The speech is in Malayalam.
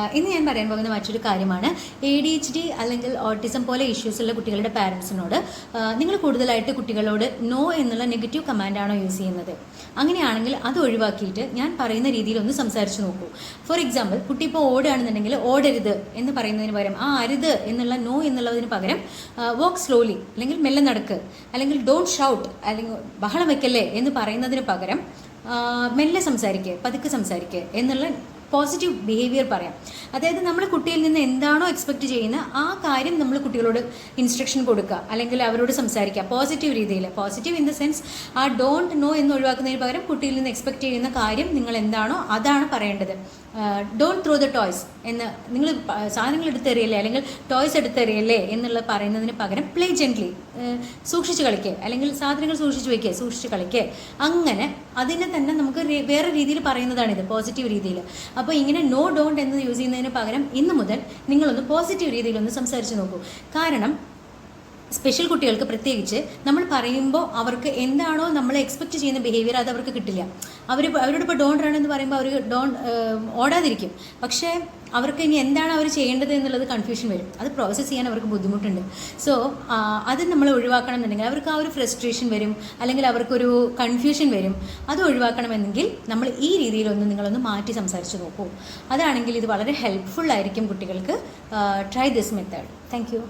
ഇന്ന് ഞാൻ പറയാൻ പോകുന്ന മറ്റൊരു കാര്യമാണ് ADHD അല്ലെങ്കിൽ ഓട്ടിസം പോലെ ഇഷ്യൂസുള്ള കുട്ടികളുടെ പാരൻസിനോട് നിങ്ങൾ കൂടുതലായിട്ട് കുട്ടികളോട് നോ എന്നുള്ള നെഗറ്റീവ് കമാൻഡാണോ യൂസ് ചെയ്യുന്നത്. അങ്ങനെയാണെങ്കിൽ അത് ഒഴിവാക്കിയിട്ട് ഞാൻ പറയുന്ന രീതിയിൽ ഒന്ന് സംസാരിച്ച് നോക്കൂ. ഫോർ എക്സാമ്പിൾ, കുട്ടി ഇപ്പോൾ ഓടുകയാണെന്നുണ്ടെങ്കിൽ ഓടരുത് എന്ന് പറയുന്നതിന് പകരം അരുത് എന്നുള്ള നോ എന്നുള്ളതിന് പകരം വോക്ക് സ്ലോലി അല്ലെങ്കിൽ മെല്ലെ നടക്ക്, അല്ലെങ്കിൽ ഡോണ്ട് ഷൗട്ട് അല്ലെങ്കിൽ ബഹളം വെക്കല്ലേ എന്ന് പറയുന്നതിന് പകരം മെല്ലെ സംസാരിക്കുക, പതുക്കെ സംസാരിക്കുക എന്നുള്ള പോസിറ്റീവ് ബിഹേവിയർ പറയാം. അതായത് നമ്മൾ കുട്ടിയിൽ നിന്ന് എന്താണോ എക്സ്പെക്റ്റ് ചെയ്യുന്ന ആ കാര്യം നമ്മൾ കുട്ടികളോട് ഇൻസ്ട്രക്ഷൻ കൊടുക്കുക, അല്ലെങ്കിൽ അവരോട് സംസാരിക്കുക പോസിറ്റീവ് രീതിയിൽ. Positive in the sense don't know എന്ന് ഒഴിവാക്കുന്നതിന് പകരം കുട്ടിയിൽ നിന്ന് എക്സ്പെക്റ്റ് ചെയ്യുന്ന കാര്യം നിങ്ങൾ എന്താണോ അതാണ് പറയേണ്ടത്. ഡോണ്ട് ത്രോ ദ ടോയ്സ് എന്ന്, നിങ്ങൾ സാധനങ്ങൾ എടുത്തെറിയല്ലേ അല്ലെങ്കിൽ ടോയ്സ് എടുത്തെറിയല്ലേ എന്നുള്ള പറയുന്നതിന് പകരം പ്ലേ ജെന്റ്ലി, സൂക്ഷിച്ച് കളിക്കുക, അല്ലെങ്കിൽ സാധനങ്ങൾ സൂക്ഷിച്ച് വയ്ക്കുക, സൂക്ഷിച്ച് കളിക്കുക. അങ്ങനെ അതിനെ തന്നെ നമുക്ക് വേറെ രീതിയിൽ പറയുന്നതാണിത്, പോസിറ്റീവ് രീതിയിൽ. അപ്പോൾ ഇങ്ങനെ നോ ഡോണ്ട് എന്ന് യൂസ് ചെയ്യുന്നതിന് പകരം ഇന്ന് മുതൽ നിങ്ങളൊന്ന് പോസിറ്റീവ് രീതിയിലൊന്ന് സംസാരിച്ച് നോക്കൂ. കാരണം സ്പെഷ്യൽ കുട്ടികൾക്ക് പ്രത്യേകിച്ച് നമ്മൾ പറയുമ്പോൾ അവർക്ക് എന്താണോ നമ്മൾ എക്സ്പെക്റ്റ് ചെയ്യുന്ന ബിഹേവിയർ അത് അവർക്ക് കിട്ടില്ല. അവരോട് ഇപ്പോൾ ഡോണ്ട് റൺ എന്ന് പറയുമ്പോൾ അവർ ഓടാതിരിക്കും, പക്ഷേ അവർക്ക് ഇനി എന്താണ് അവർ ചെയ്യേണ്ടത് എന്നുള്ളത് കൺഫ്യൂഷൻ വരും. അത് പ്രോസസ്സ് ചെയ്യാൻ അവർക്ക് ബുദ്ധിമുട്ടുണ്ട്. സോ അത് നമ്മൾ ഒഴിവാക്കണം എന്നുണ്ടെങ്കിൽ അവർക്ക് ആ ഒരു ഫ്രസ്ട്രേഷൻ വരും, അല്ലെങ്കിൽ അവർക്കൊരു കൺഫ്യൂഷൻ വരും. അത് ഒഴിവാക്കണമെങ്കിൽ നമ്മൾ ഈ രീതിയിലൊന്ന് നിങ്ങളൊന്ന് മാറ്റി സംസാരിച്ച് നോക്കൂ. അതാണെങ്കിൽ ഇത് വളരെ ഹെൽപ്ഫുൾ ആയിരിക്കും കുട്ടികൾക്ക്. Try this method. Thank you.